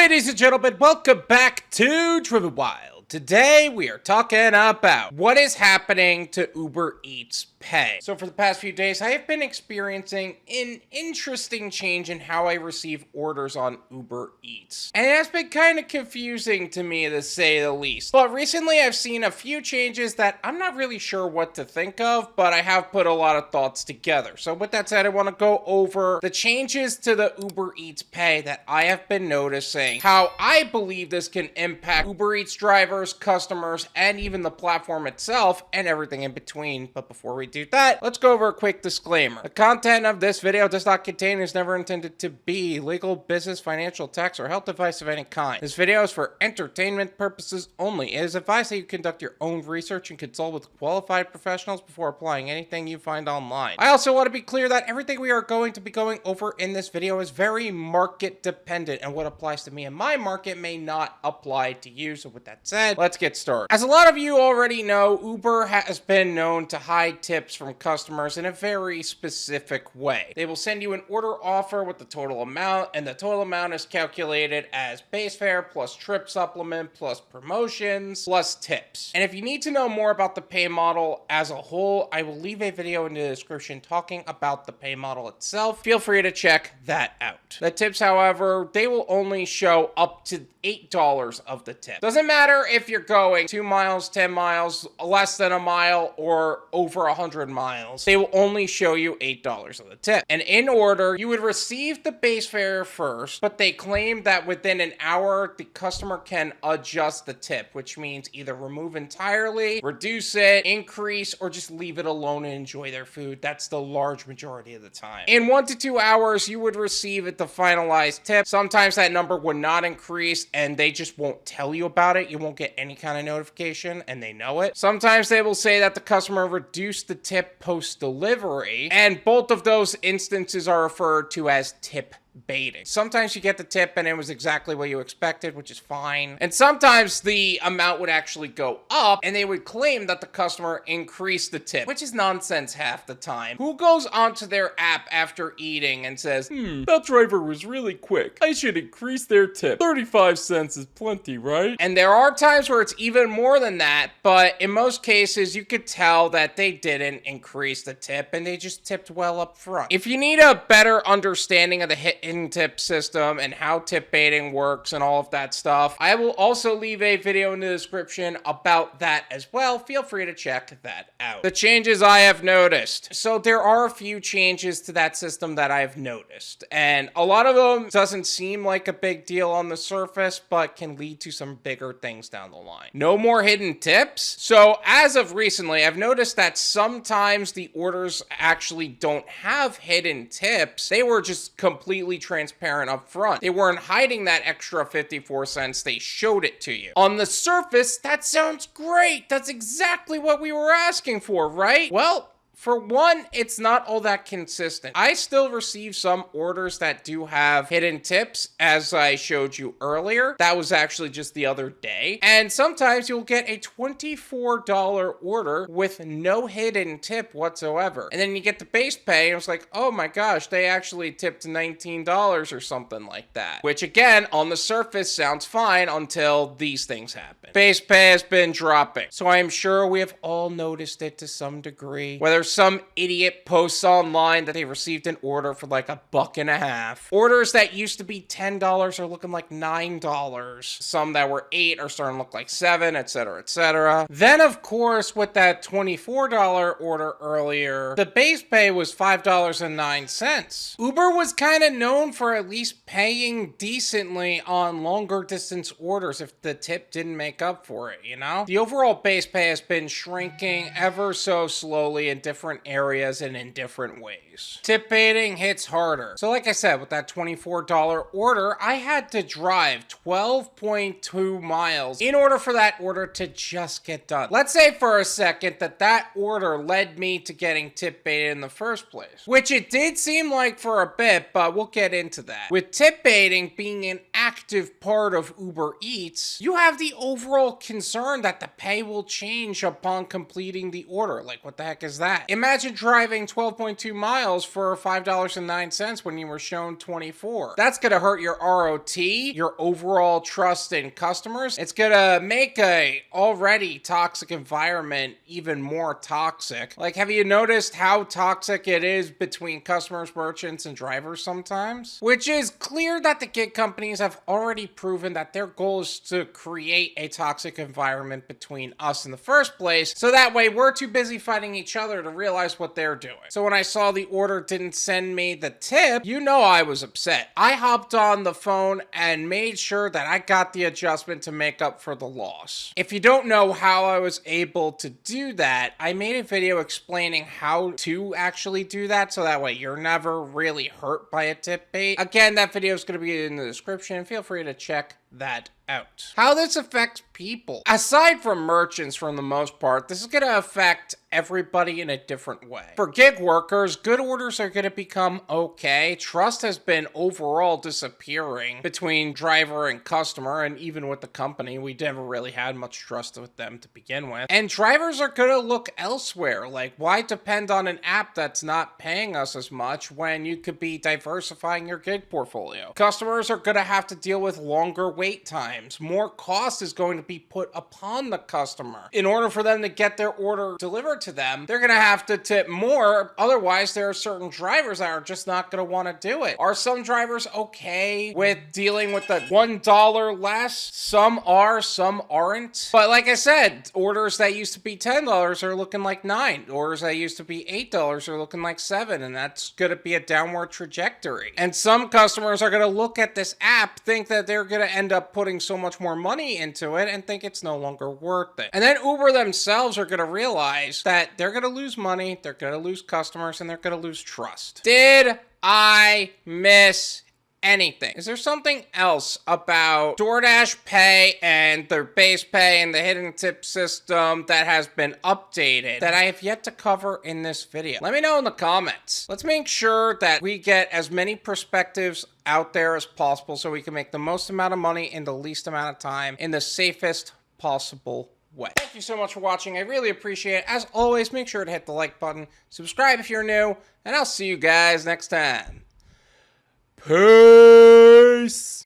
Ladies and gentlemen, welcome back to Driven Wyld. Today we are talking about what is happening to Uber Eats Pay. So for the past few days, I have been experiencing an interesting change in how I receive orders on Uber Eats. And it has been kind of confusing to me, to say the least. But recently I've seen a few changes that I'm not really sure what to think of, but I have put a lot of thoughts together. So with that said, I want to go over the changes to the Uber Eats Pay that I have been noticing, how I believe this can impact Uber Eats drivers, customers, and even the platform itself, and everything in between. But before we do that, let's go over a quick disclaimer. The content of this video does not contain, is never intended to be legal, business, financial, tax, or health advice of any kind. This video is for entertainment purposes only. It is advised that you conduct your own research and consult with qualified professionals before applying anything you find online. I also want to be clear that everything we are going to be going over in this video is very market dependent, and what applies to me and my market may not apply to you. So with that said, let's get started. As a lot of you already know, Uber has been known to hide tips from customers in a very specific way. They will send you an order offer with the total amount, and the total amount is calculated as base fare plus trip supplement plus promotions plus tips. And if you need to know more about the pay model as a whole, I will leave a video in the description talking about the pay model itself. Feel free to check that out. The tips, however, they will only show up to $8 of the tip. Doesn't matter if you're going 2 miles, 10 miles, less than a mile, or over 100 miles. They will only show you $8 of the tip. And in order, you would receive the base fare first, but they claim that within an hour, the customer can adjust the tip, which means either remove entirely, reduce it, increase, or just leave it alone and enjoy their food. That's the large majority of the time. In 1 to 2 hours, you would receive the finalized tip. Sometimes that number would not increase, and they just won't tell you about it. You won't get any kind of notification, and they know it. Sometimes they will say that the customer reduced the tip post-delivery, and both of those instances are referred to as tip baiting. Sometimes you get the tip and it was exactly what you expected, which is fine. And sometimes the amount would actually go up and they would claim that the customer increased the tip, which is nonsense half the time. Who goes onto their app after eating and says, that driver was really quick, I should increase their tip. 35 cents is plenty, right? And there are times where it's even more than that, but in most cases you could tell that they didn't increase the tip and they just tipped well up front. If you need a better understanding of the hidden tip system and how tip baiting works and all of that stuff, I will also leave a video in the description about that as well. Feel free to check that out. The changes I have noticed. So there are a few changes to that system that I've noticed, and a lot of them doesn't seem like a big deal on the surface, but can lead to some bigger things down the line. No more hidden tips. So as of recently, I've noticed that sometimes the orders actually don't have hidden tips. They were just completely transparent up front. They weren't hiding that extra 54 cents. They showed it to you. On the surface, that sounds great. That's exactly what we were asking for, right? Well, for one, it's not all that consistent. I still receive some orders that do have hidden tips, as I showed you earlier. That was actually just the other day. And sometimes you'll get a $24 order with no hidden tip whatsoever. And then you get the base pay and it's like, oh my gosh, they actually tipped $19 or something like that. Which again, on the surface sounds fine until these things happen. Base pay has been dropping. So I am sure we have all noticed it to some degree. Whether some idiot posts online that they received an order for like $1.50. Orders that used to be $10 are looking like $9. Some that were $8 are starting to look like $7, etc., etc. Then, of course, with that $24 order earlier, the base pay was $5.09. Uber was kind of known for at least paying decently on longer distance orders if the tip didn't make up for it, you know? The overall base pay has been shrinking ever so slowly in different areas and in different ways. Tip baiting hits harder. So like I said, with that $24 order, I had to drive 12.2 miles in order for that order to just get done. Let's say for a second that that order led me to getting tip baited in the first place, which it did seem like for a bit, but we'll get into that. With tip baiting being an active part of Uber Eats, you have the overall overall concern that the pay will change upon completing the order. Like, what the heck is that? Imagine driving 12.2 miles for $5.09 when you were shown 24. That's gonna hurt your ROT, your overall trust in customers. It's gonna make a already toxic environment even more toxic. Like, have you noticed how toxic it is between customers, merchants, and drivers sometimes? Which is clear that the gig companies have already proven that their goal is to create a toxic environment between us in the first place, so that way we're too busy fighting each other to realize what they're doing. So when I saw the order didn't send me the tip, you know I was upset. I hopped on the phone and made sure that I got the adjustment to make up for the loss. If you don't know how I was able to do that, I made a video explaining how to actually do that, so that way you're never really hurt by a tip bait. Again, that video is going to be in the description. Feel free to check that out. How this affects people. Aside from merchants, for the most part, this is going to affect everybody in a different way. For gig workers, good orders are going to become okay. Trust has been overall disappearing between driver and customer, and even with the company, we never really had much trust with them to begin with. And drivers are going to look elsewhere. Like, why depend on an app that's not paying us as much when you could be diversifying your gig portfolio? Customers are going to have to deal with longer wait times. More cost is going to be put upon the customer. In order for them to get their order delivered to them, they're going to have to tip more. Otherwise, there are certain drivers that are just not going to want to do it. Are some drivers okay with dealing with the $1 less? Some are, some aren't. But like I said, orders that used to be $10 are looking like $9. Orders that used to be $8 are looking like $7, and that's going to be a downward trajectory. And some customers are going to look at this app, think that they're going to end up putting so much more money into it, and think it's no longer worth it. And then Uber themselves are going to realize that they're going to lose money, they're going to lose customers, and they're going to lose trust. Did I miss anything? Is there something else about Doordash Pay and their base pay and the hidden tip system that has been updated that I have yet to cover in this video? Let me know in the comments. Let's make sure that we get as many perspectives out there as possible so we can make the most amount of money in the least amount of time in the safest possible way. Thank you so much for watching. I really appreciate it. As always, make sure to hit the like button, subscribe if you're new, and I'll see you guys next time. Peace!